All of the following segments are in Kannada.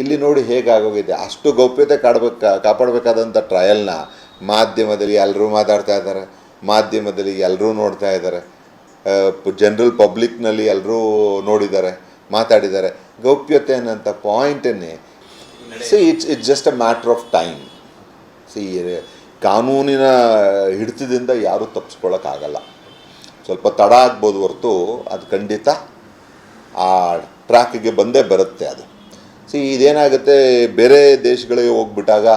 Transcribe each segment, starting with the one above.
ಇಲ್ಲಿ ನೋಡಿ ಹೇಗಾಗೋಗಿದೆ. ಅಷ್ಟು ಗೌಪ್ಯತೆ ಕಾಪಾಡಬೇಕಾದಂಥ ಟ್ರಯಲ್ನ ಮಾಧ್ಯಮದಲ್ಲಿ ಎಲ್ಲರೂ ಮಾತಾಡ್ತಾ ಇದ್ದಾರೆ, ಮಾಧ್ಯಮದಲ್ಲಿ ಎಲ್ಲರೂ ನೋಡ್ತಾ ಇದ್ದಾರೆ, ಜನರಲ್ ಪಬ್ಲಿಕ್ನಲ್ಲಿ ಎಲ್ಲರೂ ನೋಡಿದ್ದಾರೆ, ಮಾತಾಡಿದ್ದಾರೆ. ಗೌಪ್ಯತೆ ಅನ್ನೋಂಥ ಪಾಯಿಂಟನ್ನೇ it's just a matter of time. ಕಾನೂನಿನ ಹಿಡಿತದಿಂದ ಯಾರೂ ತಪ್ಪಿಸ್ಕೊಳ್ಳೋಕ್ಕಾಗಲ್ಲ. ಸ್ವಲ್ಪ ತಡ ಆಗ್ಬೋದು ಹೊರತು ಅದು ಖಂಡಿತ ಆ ಟ್ರ್ಯಾಕಿಗೆ ಬಂದೇ ಬರುತ್ತೆ. ಅದು ಇದೇನಾಗುತ್ತೆ, ಬೇರೆ ದೇಶಗಳಿಗೆ ಹೋಗ್ಬಿಟ್ಟಾಗ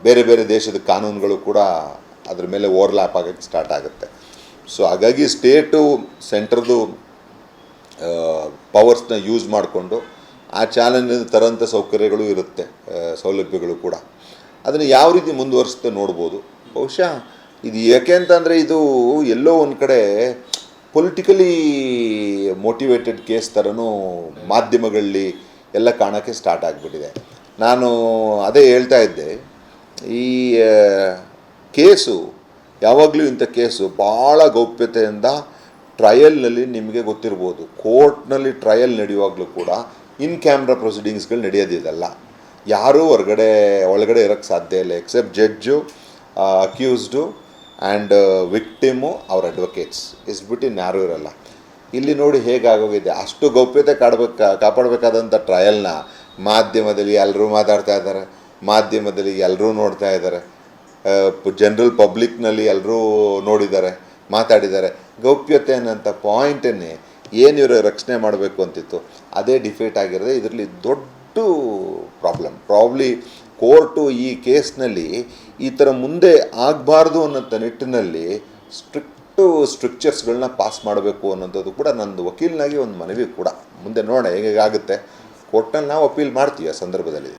ಬೇರೆ ಬೇರೆ ದೇಶದ ಕಾನೂನುಗಳು ಕೂಡ ಅದ್ರ ಮೇಲೆ ಓವರ್ಲ್ಯಾಪ್ ಆಗೋಕ್ಕೆ ಸ್ಟಾರ್ಟ್ ಆಗುತ್ತೆ. ಸೊ ಹಾಗಾಗಿ ಸ್ಟೇಟು ಸೆಂಟ್ರದ್ದು ಪವರ್ಸ್ನ ಯೂಸ್ ಮಾಡಿಕೊಂಡು ಆ ಚಾಲೆಂಜ್ ತರೋಂಥ ಸೌಕರ್ಯಗಳು ಇರುತ್ತೆ, ಸೌಲಭ್ಯಗಳು ಕೂಡ. ಅದನ್ನು ಯಾವ ರೀತಿ ಮುಂದುವರಿಸುತ್ತೆ ನೋಡ್ಬೋದು. ಬಹುಶಃ ಇದು ಏಕೆ ಅಂತಂದರೆ ಇದು ಎಲ್ಲೋ ಒಂದು ಕಡೆ ಪೊಲಿಟಿಕಲಿ ಮೋಟಿವೇಟೆಡ್ ಕೇಸ್ ಥರನೂ ಮಾಧ್ಯಮಗಳಲ್ಲಿ ಎಲ್ಲ ಕಾಣೋಕ್ಕೆ ಸ್ಟಾರ್ಟ್ ಆಗಿಬಿಟ್ಟಿದೆ. ನಾನು ಅದೇ ಹೇಳ್ತಾ ಇದ್ದೆ, ಈ ಕೇಸು ಯಾವಾಗಲೂ ಇಂಥ ಕೇಸು ಭಾಳ ಗೌಪ್ಯತೆಯಿಂದ ಟ್ರಯಲ್ನಲ್ಲಿ ನಿಮಗೆ ಗೊತ್ತಿರ್ಬೋದು, ಕೋರ್ಟ್ನಲ್ಲಿ ಟ್ರಯಲ್ ನಡೆಯುವಾಗಲೂ ಕೂಡ ಇನ್ ಕ್ಯಾಮ್ರಾ ಪ್ರೊಸೀಡಿಂಗ್ಸ್ಗಳು ನಡೆಯೋದಿದಲ್ಲ. ಯಾರೂ ಒಳಗಡೆ ಇರೋಕ್ಕೆ ಸಾಧ್ಯ ಇಲ್ಲ accept judge, accused and victim, ಅವ್ರ ಅಡ್ವೊಕೇಟ್ಸ್. ಇಸ್ಬಿಟ್ಟು ಯಾರೂ ಇರಲ್ಲ. ಇಲ್ಲಿ ನೋಡಿ ಹೇಗಾಗೋಗಿದೆ. ಅಷ್ಟು ಗೌಪ್ಯತೆ ಕಾಪಾಡಬೇಕಾದಂಥ ಟ್ರಯಲ್ನ ಮಾಧ್ಯಮದಲ್ಲಿ ಎಲ್ಲರೂ ಮಾತಾಡ್ತಾ ಇದ್ದಾರೆ, ಮಾಧ್ಯಮದಲ್ಲಿ ಎಲ್ಲರೂ ನೋಡ್ತಾ ಇದ್ದಾರೆ, ಜನರಲ್ ಪಬ್ಲಿಕ್ನಲ್ಲಿ ಎಲ್ಲರೂ ನೋಡಿದ್ದಾರೆ, ಮಾತಾಡಿದ್ದಾರೆ. ಗೌಪ್ಯತೆ ಅನ್ನೋಂಥ ಪಾಯಿಂಟನ್ನೇ ಏನಿವರು ರಕ್ಷಣೆ ಮಾಡಬೇಕು ಅಂತಿತ್ತು ಅದೇ ಡಿಫೇಟ್ ಆಗಿರೋದೆ. ಇದರಲ್ಲಿ ದೊಡ್ಡ ಪ್ರಾಬ್ಲಿ ಕೋರ್ಟು ಈ ಕೇಸ್ನಲ್ಲಿ ಈ ಥರ ಮುಂದೆ ಆಗಬಾರ್ದು ಅನ್ನೋಂಥ ನಿಟ್ಟಿನಲ್ಲಿ ಸ್ಟ್ರಿಕ್ಚರ್ಸ್ಗಳನ್ನ ಪಾಸ್ ಮಾಡಬೇಕು ಅನ್ನೋಂಥದ್ದು ಕೂಡ ನಂದು ವಕೀಲನಾಗಿ ಒಂದು ಮನವಿ ಕೂಡ. ಮುಂದೆ ನೋಡೋಣ ಹೇಗಾಗುತ್ತೆ. ಕೋರ್ಟ್ನಲ್ಲಿ ನಾವು ಅಪೀಲ್ ಮಾಡ್ತೀವಿ ಆ ಸಂದರ್ಭದಲ್ಲಿ.